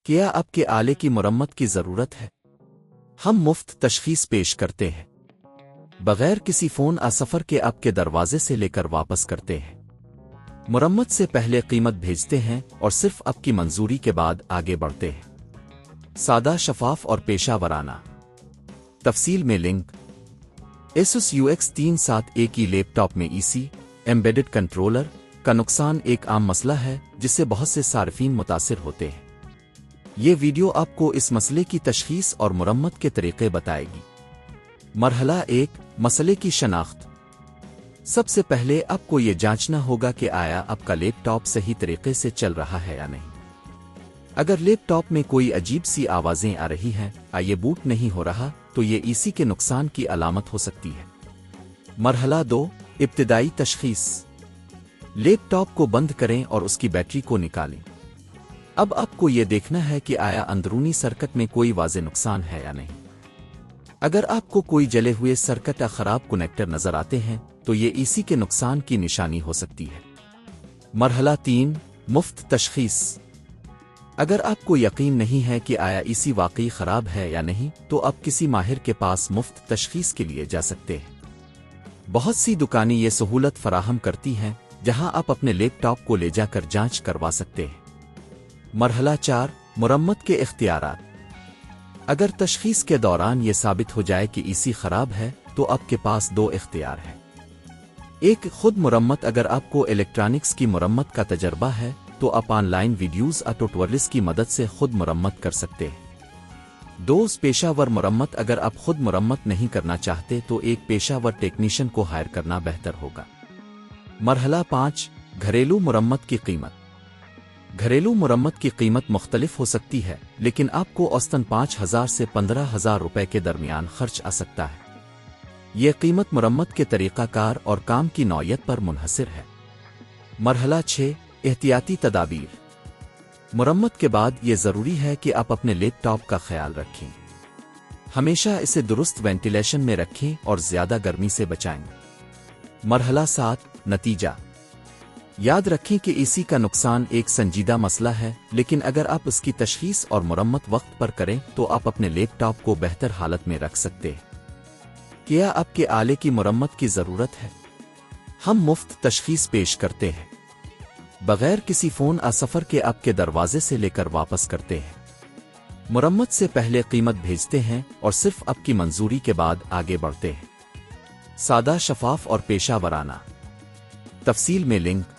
کیا آپ کے آلے کی مرمت کی ضرورت ہے؟ ہم مفت تشخیص پیش کرتے ہیں بغیر کسی فون سفر کے آپ کے دروازے سے لے کر واپس کرتے ہیں۔ مرمت سے پہلے قیمت بھیجتے ہیں اور صرف آپ کی منظوری کے بعد آگے بڑھتے ہیں۔ سادہ، شفاف اور پیشہ ورانہ۔ تفصیل میں لنک۔ ایسوس UX 371 کی لیپ ٹاپ میں ایمبیڈڈ کنٹرولر کا نقصان ایک عام مسئلہ ہے جس سے بہت سے صارفین متاثر ہوتے ہیں۔ یہ ویڈیو آپ کو اس مسئلے کی تشخیص اور مرمت کے طریقے بتائے گی۔ مرحلہ 1، مسئلے کی شناخت۔ سب سے پہلے آپ کو یہ جانچنا ہوگا کہ آیا آپ کا لیپ ٹاپ صحیح طریقے سے چل رہا ہے یا نہیں۔ اگر لیپ ٹاپ میں کوئی عجیب سی آوازیں آ رہی ہیں، یہ بوٹ نہیں ہو رہا، تو یہ کے نقصان کی علامت ہو سکتی ہے۔ مرحلہ 2، ابتدائی تشخیص۔ لیپ ٹاپ کو بند کریں اور اس کی بیٹری کو نکالیں۔ اب آپ کو یہ دیکھنا ہے کہ آیا اندرونی سرکٹ میں کوئی واضح نقصان ہے یا نہیں۔ اگر آپ کو کوئی جلے ہوئے سرکٹ یا خراب کنیکٹر نظر آتے ہیں تو یہ کے نقصان کی نشانی ہو سکتی ہے۔ مرحلہ 3، مفت تشخیص۔ اگر آپ کو یقین نہیں ہے کہ آیا واقعی خراب ہے یا نہیں تو آپ کسی ماہر کے پاس مفت تشخیص کے لیے جا سکتے ہیں۔ بہت سی دکانیں یہ سہولت فراہم کرتی ہیں جہاں آپ اپنے لیپ ٹاپ کو لے جا کر جانچ کروا سکتے ہیں۔ مرحلہ 4، مرمت کے اختیارات۔ اگر تشخیص کے دوران یہ ثابت ہو جائے کہ خراب ہے تو آپ کے پاس 2 اختیار ہیں۔ ایک، خود مرمت۔ اگر آپ کو الیکٹرانکس کی مرمت کا تجربہ ہے تو آپ آن لائن ویڈیوز اور ٹیوٹوریلز کی مدد سے خود مرمت کر سکتے ہیں۔ 2، پیشہ ور مرمت۔ اگر آپ خود مرمت نہیں کرنا چاہتے تو ایک پیشہ ور ٹیکنیشین کو ہائر کرنا بہتر ہوگا۔ مرحلہ 5، گھریلو مرمت کی قیمت۔ گھریلو مرمت کی قیمت مختلف ہو سکتی ہے، لیکن آپ کو اوسطاً 5,000 سے 15,000 روپے کے درمیان خرچ آ سکتا ہے۔ یہ قیمت مرمت کے طریقہ کار اور کام کی نوعیت پر منحصر ہے۔ مرحلہ 6، احتیاطی تدابیر۔ مرمت کے بعد یہ ضروری ہے کہ آپ اپنے لیپ ٹاپ کا خیال رکھیں۔ ہمیشہ اسے درست وینٹیلیشن میں رکھیں اور زیادہ گرمی سے بچائیں۔ مرحلہ 7، نتیجہ۔ یاد رکھیں کہ کا نقصان ایک سنجیدہ مسئلہ ہے، لیکن اگر آپ اس کی تشخیص اور مرمت وقت پر کریں تو آپ اپنے لیپ ٹاپ کو بہتر حالت میں رکھ سکتے ہیں۔ کیا آپ کے آلے کی مرمت کی ضرورت ہے؟ ہم مفت تشخیص پیش کرتے ہیں بغیر کسی فون سفر کے آپ کے دروازے سے لے کر واپس کرتے ہیں۔ مرمت سے پہلے قیمت بھیجتے ہیں اور صرف آپ کی منظوری کے بعد آگے بڑھتے ہیں۔ سادہ، شفاف اور پیشہ ورانہ۔ تفصیل میں لنک۔